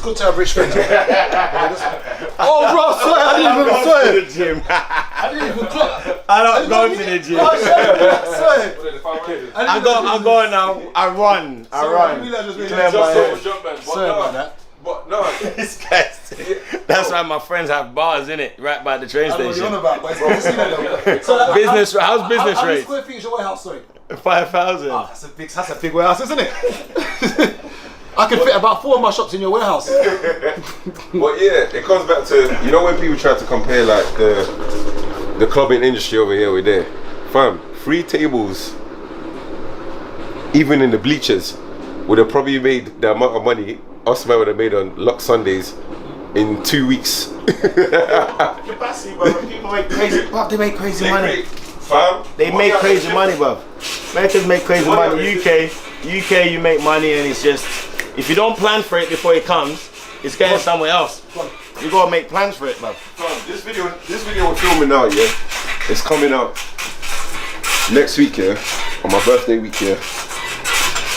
good to have rich friends. Oh, bro, sorry, I didn't even to the gym. I didn't even clock. I don't go to the gym. I'm going now. I run. Sorry about that. But no, This guy's that's why my friends have bars in it, right by the train I know what station. you're on about, but it's good to see that though. Business, how's business How many rate? square feet is your warehouse, sorry? 5,000. That's a big warehouse, isn't it? I could fit about 4 of my shops in your warehouse. but yeah, it comes back to, you know, when people try to compare like the clubbing industry over here with there, fam, 3 tables, even in the bleachers, would have probably made the amount of money us man would have made on Lock Sundays in 2 weeks. Capacity, bro. People make crazy. Bro, they make crazy money. Fam, They make crazy money, bro. Americans make crazy money. UK, you make money, and it's just if you don't plan for it before it comes, it's going somewhere else. You gotta make plans for it, bro. Fam, this video we're filming now, yeah, it's coming out next week, yeah, on my birthday week, yeah,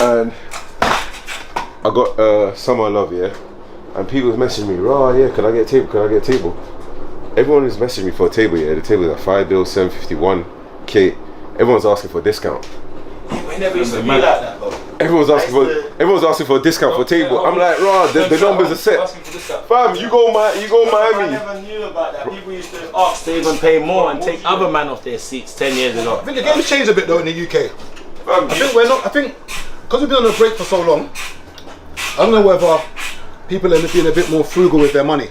and I got Summer Love, yeah, and people was messaging me, oh yeah, can I get a table, can I get a table? Everyone is messaging me for a table, yeah, the table is at 5 bill, 751K, everyone's asking for a discount. We never used to be like that, bro. Everyone's asking for a discount for a table. I'm like, raw, the numbers are set. Fam, you go Miami. I never knew about that. People used to ask to even pay more and take other men off their seats 10 years ago. I think the game's changed a bit though in the UK. I think because we've been on a break for so long, I don't know whether people are being a bit more frugal with their money.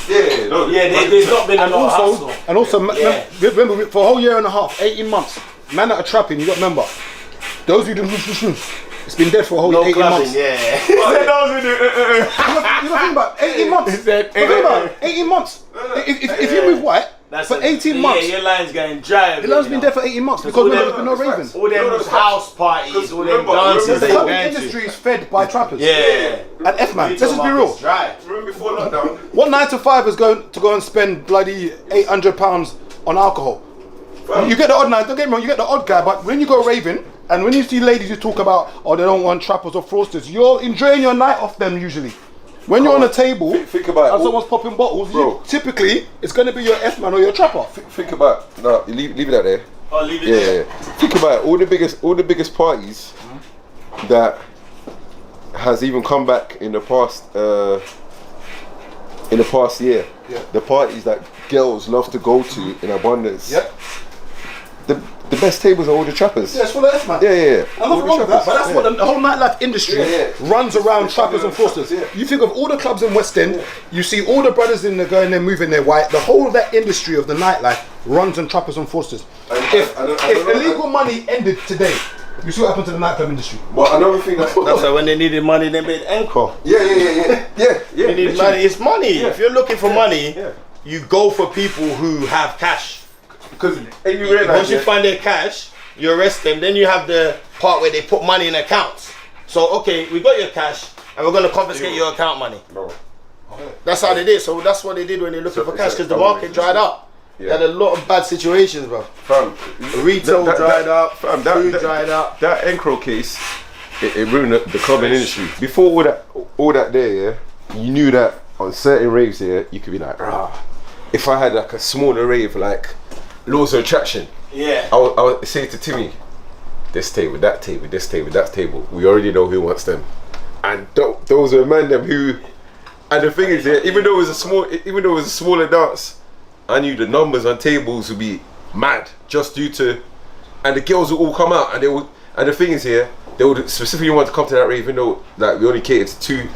Yeah, no, there's not been a lot of hustle. And also, remember, for a whole year and a half, 18 months, man that are trapping, you got to remember, those who do, it's been dead for a whole 18 months. Yeah. You don't think about 18 months. Think about 18 months. If you move white, for 18 months. Yeah, your line's going dry. The line's been there for 18 months because there's been no ravens. All them house parties, all them dances The they whole going industry to. is fed by trappers. Yeah. And F-man, let's just be real. Dry. remember before lockdown? What 9 to 5 is going to go and spend bloody £800 on alcohol? You get the odd night, don't get me wrong, you get the odd guy, but when you go raving, and when you see ladies who talk about, oh, they don't want trappers or fraudsters, you're enjoying your night off them usually. When you're on a table, think about it, and someone's popping bottles, typically, it's going to be your F-man or your trapper. Think about, no, leave it out there. Oh, leave it there. Yeah. Think about it, all the biggest parties that has even come back in the past year. Yeah. The parties that girls love to go to in abundance. Yep. The best tables are all the trappers. Yeah, it's full of F-man. Yeah. I'm not wrong with that, but that's what the whole nightlife industry runs around trappers and fraudsters. Yeah. You think of all the clubs in West End, you see all the brothers in there going there moving their white. The whole of that industry of the nightlife runs on trappers and fraudsters. If illegal money ended today, you see what happened to the nightclub industry. But another thing that's So when they needed money, they made Encore. Yeah. They need money. It's money. If you're looking for money, you go for people who have cash. Because you realize once you find their cash, you arrest them. Then you have the part where they put money in accounts. So okay, we got your cash, and we're going to confiscate your account money. No. That's how they did. So that's what they did when they're looking for cash, because the market dried up. They had a lot of bad situations, bro. Fam, Retail dried up, fam, food dried up. That Encro case, it ruined the clubbing industry. Before all that there, you knew that on certain raves here, you could be like, if I had like a smaller rave, like Laws of Attraction, I would say to Timmy, this table, that table, this table, that table, we already know who wants them. And those are man them who, and the thing is, even though it was a smaller dance, I knew the numbers on tables would be mad just due to, and the girls would all come out, and the thing is here, they would specifically want to come to that rave, even though like we only catered to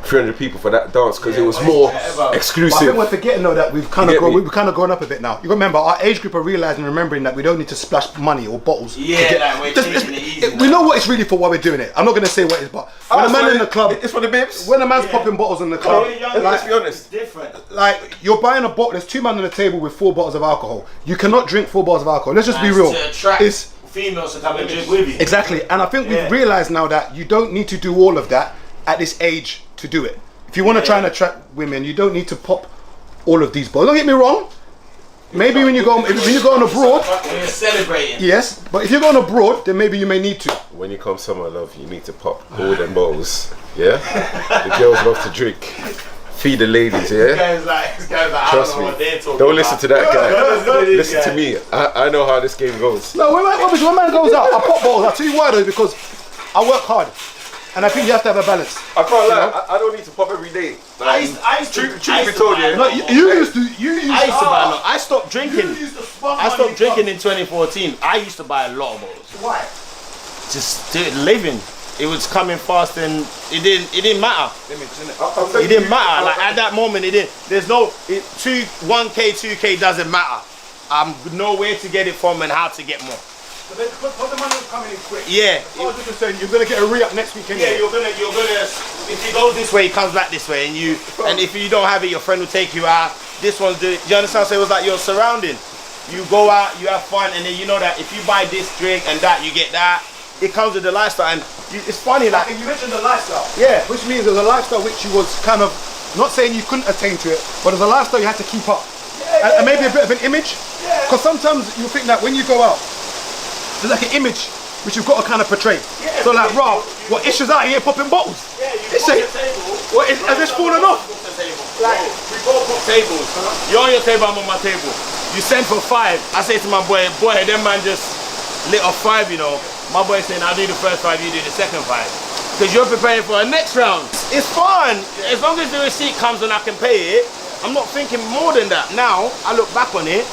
300 people for that dance because it was more exclusive. I think we're forgetting though that we've kind of gone up a bit now. You remember our age group are realizing and remembering that we don't need to splash money or bottles. Yeah, we're taking it easy. We know what it's really for why we're doing it. I'm not going to say what it is, but when a man in the club, it's for the bibs. When a man's popping bottles in the club, let's be honest, it's different. Like you're buying a bottle. There's 2 men on the table with 4 bottles of alcohol. You cannot drink 4 bottles of alcohol. Let's just be real. To attract females to come and drink with you. Exactly, and I think we've realized now that you don't need to do all of that at this age to do it. If you want to try and attract women, you don't need to pop all of these bottles. Don't get me wrong. Maybe when you go on abroad, when you're celebrating. Yes, but if you're going abroad, then maybe you may need to. When you come summer love, you need to pop all them bottles. Yeah, the girls love to drink. feed the ladies, This yeah? guy's like, I Trust don't know me. what they're talking Don't about. listen to that guy. Don't listen to this Listen to guy. me. I know how this game goes. No, when man goes out, I pop bottles. I'll tell you why though, because I work hard. And I think you have to have a balance. I can't lie, I don't need to pop every day. I used to Truth be told, yeah. No, you used to I used to buy a lot. I stopped drinking. You used to spend I money stopped in drinking in 2014. I used to buy a lot of bottles. Why? Just living. It was coming fast and it didn't matter. It It didn't matter. Like at that moment, it didn't. There's no 1K, 2K doesn't matter. I'm know where to get it from and how to get more. But the money was coming in quick. Yeah. I was just saying, you're gonna get a re-up next weekend. Yeah, you're gonna. If you go this way, it comes back this way, and if you don't have it, your friend will take you out. This one's do it. Do you understand? So it was like your surrounding. You go out, you have fun, and then you know that if you buy this drink and that, you get that. It comes with the lifestyle, and it's funny. Like You mentioned the lifestyle. yeah, Which means there's a lifestyle which you was kind of, not saying you couldn't attain to it, but there's a lifestyle you had to keep up. And maybe a bit of an image. Because sometimes you think that when you go out, there's like an image which you've got to kind of portray. Yeah, So like, because raw, what issues out here popping bottles? yeah. This ain't, what is, has this fallen off? Like we both book tables. You're on your table, I'm on my table. You send for 5. I say to my boy, them man just lit off 5, you know. My boy saying, I'll do the first 5, you do the second 5. Because you're preparing for a next round. It's fun. As long as the receipt comes and I can pay it, I'm not thinking more than that. Now, I look back on it,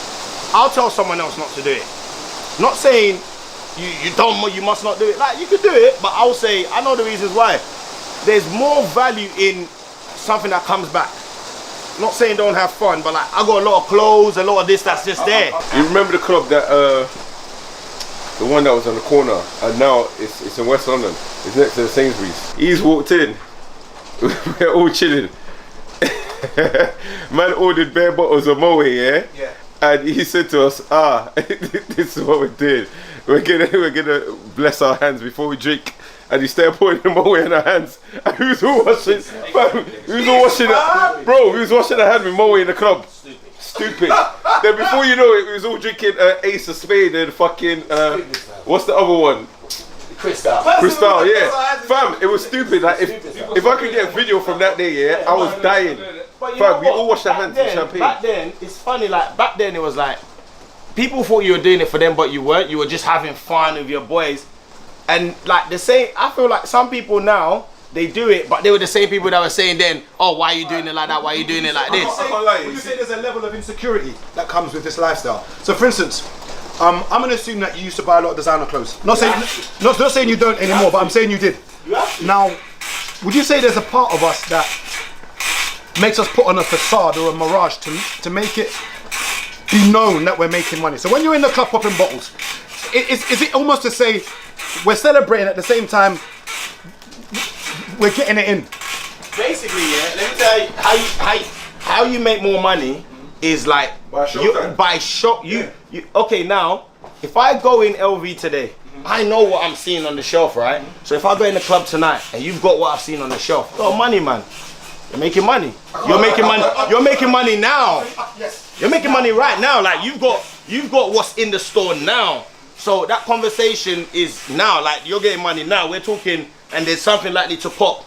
I'll tell someone else not to do it. Not saying you must not do it. Like, you could do it, but I'll say, I know the reasons why. There's more value in something that comes back. Not saying don't have fun, but like, I got a lot of clothes, a lot of this that's just there. You remember the club that, the one that was on the corner, and now it's in West London. It's next to the Sainsbury's. He's walked in. We're all chilling. Man ordered bare bottles of Moe, yeah? Yeah. And he said to us, this is what we're doing. We're gonna bless our hands before we drink. And he started putting them away in our hands. And we was all washing, bro, we was washing our hands with Moe in the club. Stupid. Then before you know it, we was all drinking Ace of Spade and fucking, what's the other one? Crystal, yeah. Fam, it was stupid. Like, if I could get a video from that day, yeah, I was dying. But Fam, we all washed our hands in champagne. Back then, it's funny, like, back then it was like, people thought you were doing it for them, but you weren't. You were just having fun with your boys. And like the same, I feel like some people now, they do it, but they were the same people that were saying then, oh, why are you doing it like that? Why are you doing it like this? Would you say there's a level of insecurity that comes with this lifestyle? So for instance, I'm gonna assume that you used to buy a lot of designer clothes. Not saying you don't anymore, but I'm saying you did. Now, would you say there's a part of us that makes us put on a facade or a mirage to make it be known that we're making money? So when you're in the club popping bottles, is it almost to say we're celebrating at the same time we're getting it in? Basically, yeah. Let me tell you how you make more money is like by shop. Okay, now if I go in LV today, I know what I'm seeing on the shelf, right? So if I go in the club tonight and you've got what I've seen on the shelf, oh, money, man. You're making money. You're making money. You're making money now. You're making money right now. Like you've got what's in the store now. So that conversation is now. Like you're getting money now. We're talking, and there's something likely to pop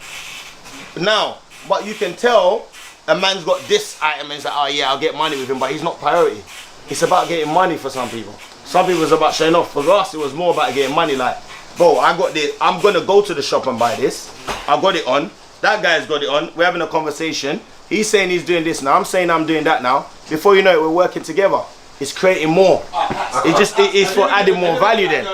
now. But you can tell a man's got this item and it's like, oh yeah, I'll get money with him, but he's not priority. It's about getting money for some people. Some people it's about showing off. For us, it was more about getting money. Like, bro, I got this. I'm gonna go to the shop and buy this. I got it on. That guy's got it on. We're having a conversation. He's saying he's doing this now. I'm saying I'm doing that now. Before you know it, we're working together. It's creating more. It's for adding more value then.